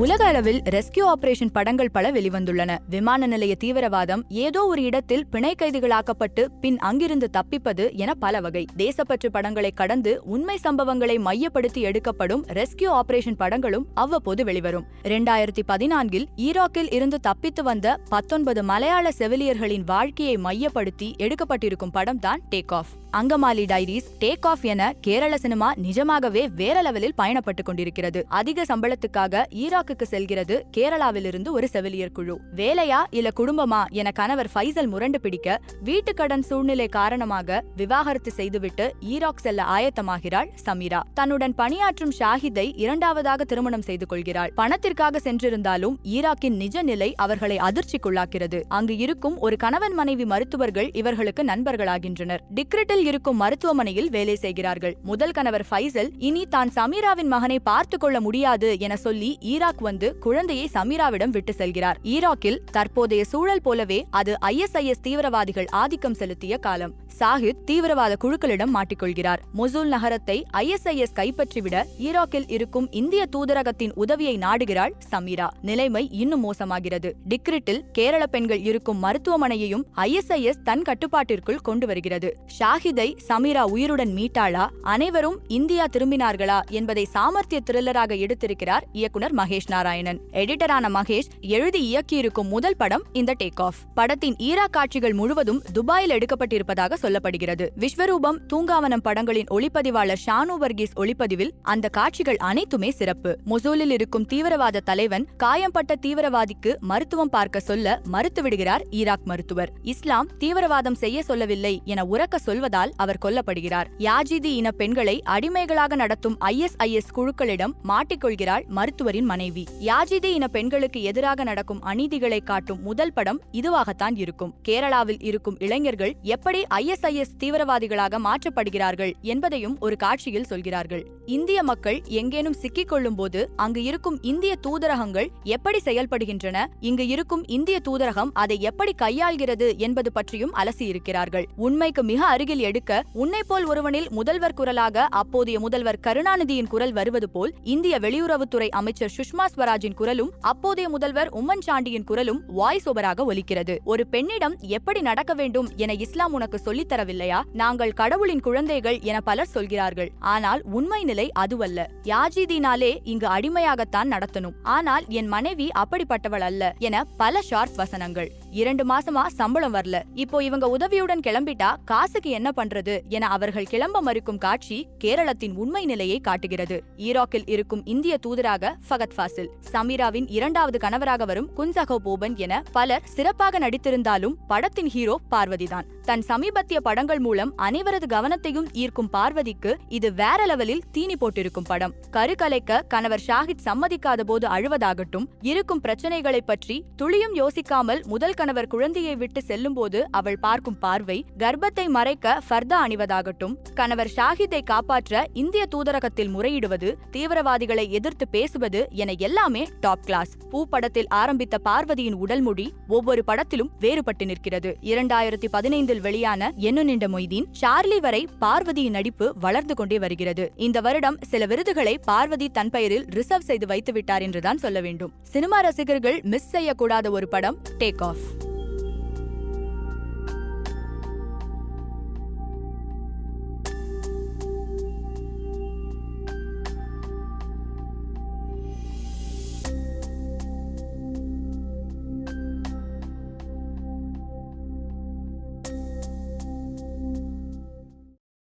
உலக அளவில் rescue operation படங்கள் பல வெளிவந்துள்ளன. விமான நிலைய தீவிரவாதம், ஏதோ ஒரு இடத்தில் பிணை கைதிகளாக்கப்பட்டு பின் அங்கிருந்து தப்பிப்பது என பல வகை. தேசப்பற்று படங்களை கடந்து உண்மை சம்பவங்களை மையப்படுத்தி எடுக்கப்படும் ரெஸ்கியூ ஆபரேஷன் படங்களும் அவ்வப்போது வெளிவரும். 2014 ஈராக்கில் இருந்து தப்பித்து வந்த 19 மலையாள செவிலியர்களின் வாழ்க்கையை மையப்படுத்தி எடுக்கப்பட்டிருக்கும் படம் தான் take off. Angamaly diaries, take off என கேரள சினிமா நிஜமாகவே வேற லெவலில் பயணப்பட்டு கொண்டிருக்கிறது. அதிக சம்பளத்துக்காக ஈராக்குக்கு செல்கிறது கேரளாவிலிருந்து ஒரு செவிலியர் குழு. வேலையா இல்ல குடும்பமா என கணவர் ஃபைசல் முரண்டு பிடிக்க வீட்டுக்கடன் சூழ்நிலை காரணமாக விவாகரத்து செய்துவிட்டு ஈராக் செல்ல ஆயத்தமாகிறாள் சமீரா. தன்னுடன் பணியாற்றும் ஷாஹிதை இரண்டாவதாக திருமணம் செய்து கொள்கிறாள். பணத்திற்காக சென்றிருந்தாலும் ஈராக்கின் நிஜ நிலை அவர்களை அதிர்ச்சிக்குள்ளாக்கிறது. அங்கு இருக்கும் ஒரு கணவன் மனைவி மருத்துவர்கள் இவர்களுக்கு நண்பர்களாகின்றனர். டிக்ரிட்டில் இருக்கும் மருத்துவமனையில் வேலை செய்கிறார்கள். முதல் கணவர் ஃபைசல் இனி தான் சமீராவின் மகனை பார்த்துக் கொள்ள முடியாது என சொல்லி ஈராக் வந்து குழந்தையை சமீராவிடம் விட்டு செல்கிறார். ஈராக்கில் தற்போதைய சூழல் போலவே அது ISIS தீவிரவாதிகள் ஆதிக்கம் செலுத்திய காலம். சாஹித் தீவிரவாத குழுக்களிடம் மாட்டிக்கொள்கிறார். மொசூல் நகரத்தை ISIS கைப்பற்றிவிட ஈராக்கில் இருக்கும் இந்திய தூதரகத்தின் உதவியை நாடுகிறாள் சமீரா. நிலைமை இன்னும் மோசமாகிறது. டிக்ரிட்டில் கேரள பெண்கள் இருக்கும் மருத்துவமனையையும் ISIS தன் கட்டுப்பாட்டிற்குள் கொண்டு வருகிறது. ஷாஹிதை சமீரா உயிருடன் மீட்டாளா, அனைவரும் இந்தியா திரும்பினார்களா என்பதை சாமர்த்திய த்ரில்லராக எடுத்திருக்கிறார் இயக்குனர் மகேஷ் நாராயணன். எடிட்டரான மகேஷ் எழுதி இயக்கியிருக்கும் முதல் படம் இந்த டேக் ஆஃப். படத்தின் ஈராக் காட்சிகள் முழுவதும் துபாயில் எடுக்கப்பட்டிருப்பதாக சொல்லப்படுகிறது. விஸ்வரூபம், தூங்காவனம் படங்களின் ஒளிப்பதிவாளர் ஷானு வர்கீஸ் ஒளிப்பதிவில் அந்த காட்சிகள் அனைத்துமே சிறப்பு. மொசூலில் இருக்கும் தீவிரவாத தலைவன் காயம்பட்ட தீவிரவாதிக்கு மருத்துவம் பார்க்க சொல்ல மறுத்துவிடுகிறார் ஈராக் மருத்துவர். இஸ்லாம் தீவிரவாதம் செய்ய சொல்லவில்லை என உரக்க சொல்வதால் அவர் கொல்லப்படுகிறார். யாஜிதி இன பெண்களை அடிமைகளாக நடத்தும் ISIS குழுக்களிடம் மாட்டிக்கொள்கிறாள் மருத்துவரின் மனைவி. யாஜிதி இன பெண்களுக்கு எதிராக நடக்கும் அநீதிகளை காட்டும் முதல் படம் இதுவாகத்தான் இருக்கும். கேரளாவில் இருக்கும் இளைஞர்கள் எப்படி ISIS தீவிரவாதிகளாக மாற்றப்படுகிறார்கள் என்பதையும் ஒரு காட்சியில் சொல்கிறார்கள். இந்திய மக்கள் எங்கேனும் சிக்கிக் கொள்ளும் போது அங்கு இருக்கும் இந்திய தூதரகங்கள் எப்படி செயல்படுகின்றன, இங்கு இருக்கும் இந்திய தூதரகம் அதை எப்படி கையாள்கிறது என்பது பற்றியும் அலசியிருக்கிறார்கள். உண்மைக்கு மிக அருகில் எடுக்க உன்னை போல் ஒருவனில் முதல்வர் குரலாக அப்போதைய முதல்வர் கருணாநிதியின் குரல் வருவது போல் இந்திய வெளியுறவுத்துறை அமைச்சர் சுஷ்மா ஸ்வராஜின் குரலும் அப்போதைய முதல்வர் உம்மன் சாண்டியின் குரலும் வாய்ஸ் ஓவராக ஒலிக்கிறது. ஒரு பெண்ணிடம் எப்படி நடக்க வேண்டும் என இஸ்லாம் உனக்கு சொல்லித் தரவில்லையா? நாங்கள் கடவுளின் குழந்தைகள் என பலர் சொல்கிறார்கள். ஆனால் உண்மை நிலை அதுவல்ல. யாஜிதினாலே இங்கு அடிமையாகத்தான் நடத்தணும். ஆனால் என் மனைவி அப்படிப்பட்டவள் அல்ல என பல ஷார்ட் வசனங்கள். 2 மாசமா சம்பளம் வரல, இப்போ இவங்க உதவியுடன் கிளம்பிட்டா காசுக்கு என்ன பண்றது என அவர்கள் கிளம்ப மறுக்கும் காட்சி கேரளத்தின் உண்மை நிலையை காட்டுகிறது. ஈராக்கில் இருக்கும் இந்திய தூதராக ஃபகத் ஃபாசில், சமீராவின் இரண்டாவது கணவராக வரும் குன்சகோ போபன் என பலர் சிறப்பாக நடித்திருந்தாலும் படத்தின் ஹீரோ பார்வதிதான். தன் சமீபத்திய படங்கள் மூலம் அனைவரது கவனத்தையும் ஈர்க்கும் பார்வதிக்கு இது வேற லெவலில் தீனி போட்டிருக்கும் படம். கருக்கலைக்க கணவர் ஷாஹித் சம்மதிக்காத போது அழுவதாகட்டும், இருக்கும் பிரச்சனைகளை பற்றி துளியும் யோசிக்காமல் முதல் கணவர் குழந்தையை விட்டு செல்லும் போது அவள் பார்க்கும் பார்வை, கர்ப்பத்தை மறைக்க ஃபர்தா அணிவதாகட்டும், கணவர் ஷாஹித்தை காப்பாற்ற இந்திய தூதரகத்தில் முறையிடுவது, தீவிரவாதிகளை எதிர்த்து பேசுவது என எல்லாமே டாப் கிளாஸ். பூ படத்தில் ஆரம்பித்த பார்வதியின் உடல்மொழி ஒவ்வொரு படத்திலும் வேறுபட்டு நிற்கிறது. 2015 வெளியான என்னு நின்ற மொய்தீன், சார்லி வரை பார்வதியின் நடிப்பு வளர்ந்து கொண்டே வருகிறது. இந்த வருடம் சில விருதுகளை பார்வதி தன் பெயரில் ரிசர்வ் செய்து வைத்து விட்டார் என்றுதான் சொல்ல வேண்டும். சினிமா ரசிகர்கள் மிஸ் செய்யக்கூடாத ஒரு படம் டேக் ஆஃப்.